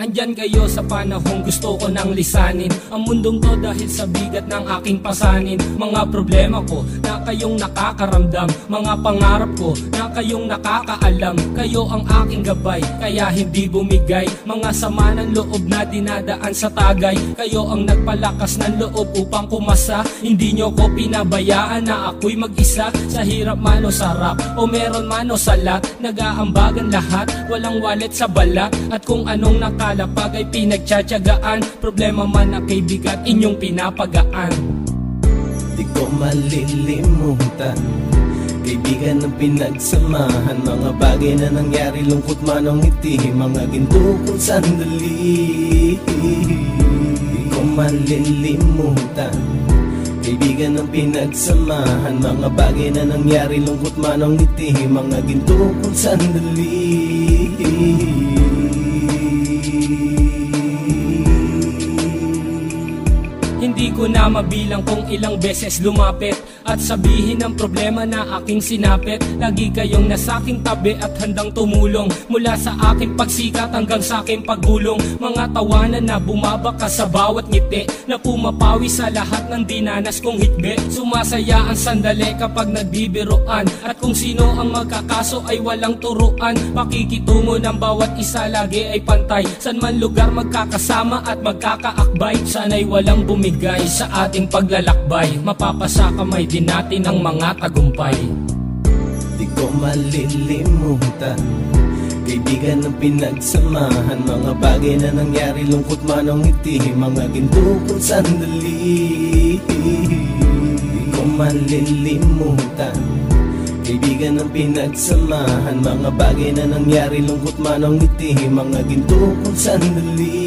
Andyan kayo sa panahong gusto ko nang lisanin ang mundong to dahil sa bigat ng aking pasanin. Mga problema ko na kayong nakakaramdam, mga pangarap ko na kayong nakakaalam. Kayo ang aking gabay, kaya hindi bumigay. Mga sama ng loob na dinadaan sa tagay, kayo ang nagpalakas ng loob upang kumasa. Hindi nyo ko pinabayaan na ako'y mag-isa. Sa hirap man o sarap, o meron man o salat, nag-aambagan lahat, walang wallet sa balat. At kung anong nakalapag ay pinagtsatsagaan, problema man na kay bigat, inyong pinapagaan. Di ko malilimutan, kaibigan ng pinagsamahan, mga bagay na nangyari, lungkot man o ngiti, mga ginto kong sandali. Di ko malilimutan, kaibigan ng pinagsamahan, mga bagay na nangyari, lungkot man o ngiti, mga ginto kong sandali. Hindi ko na mabilang kung ilang beses lumapit at sabihin ang problema na aking sinapit. Lagi kayong nasa aking tabi at handang tumulong, mula sa aking pagsikat hanggang sa aking paggulong. Mga tawanan na bumabaka sa bawat ngiti, na pumapawi sa lahat ng dinanas kong hitbe. Sumasaya ang sandali kapag nagbibiroan, at kung sino ang magkakaso ay walang turuan. Pakikitungo ng bawat isa lagi ay pantay, san man lugar magkakasama at magkakaakbay. Sana'y walang bumigay sa ating paglalakbay, mapapasa kamay din natin ang mga tagumpay. Di ko malilimutan, kaibigan ng pinagsamahan, mga bagay na nangyari, lungkot man o ngiti, mga ginto kong sandali. Di ko malilimutan, kaibigan ng pinagsamahan, mga bagay na nangyari, lungkot man o ngiti, mga ginto kong sandali.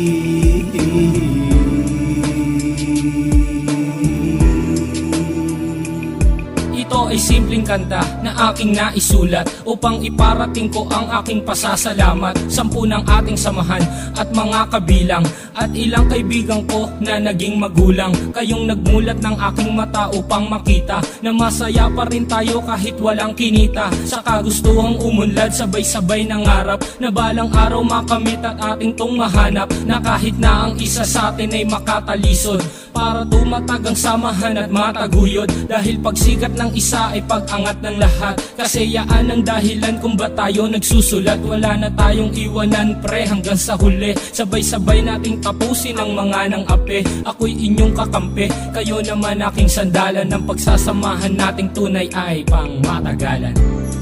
Ito ay simpleng kanta na aking naisulat upang iparating ko ang aking pasasalamat. 10 ng ating samahan at mga kabilang, at ilang kaibigan ko na naging magulang. Kayong nagmulat ng aking mata upang makita na masaya pa rin tayo kahit walang kinita. Sa kagustuhang umunlad, sabay-sabay nangarap na balang araw makamit at ating tong mahanap, na kahit na ang isa sa atin ay makatalisod, para tumatag ang samahan at mataguyod. Dahil pagsikat ng isa ay pag-angat ng lahat, kasi yaan ang dahilan kung ba tayo nagsusulat. Wala na tayong iwanan pre hanggang sa huli, sabay-sabay nating tapusin ang mga nang ape. Ako'y inyong kakampi, kayo naman aking sandalan, ng pagsasamahan nating tunay ay pang matagalan.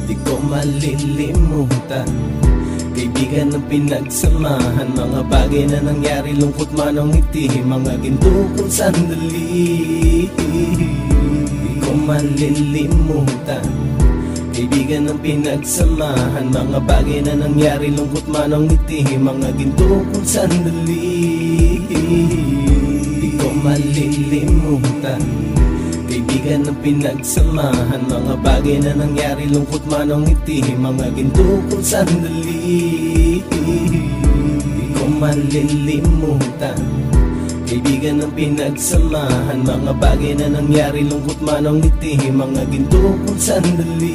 Di ko malilimutan, kaibigan ng pinagsamahan, mga bagay na nangyari, lungkot man o ngiti, mga ginto kong sandali. Di ko malilimutan, kaibigan ng pinagsamahan, mga bagay na nangyari, lungkot man o ngiti, mga ginto kong sandali. Di ko malilimutan, kaibigan ng pinagsamahan, mga bagay na nangyari, lungkot man o ngiti, mga ginto kong sandali. Di ko malilimutan, kaibigan ng pinagsamahan, mga bagay na nangyari, lungkot man o ngiti, mga ginto kong sandali.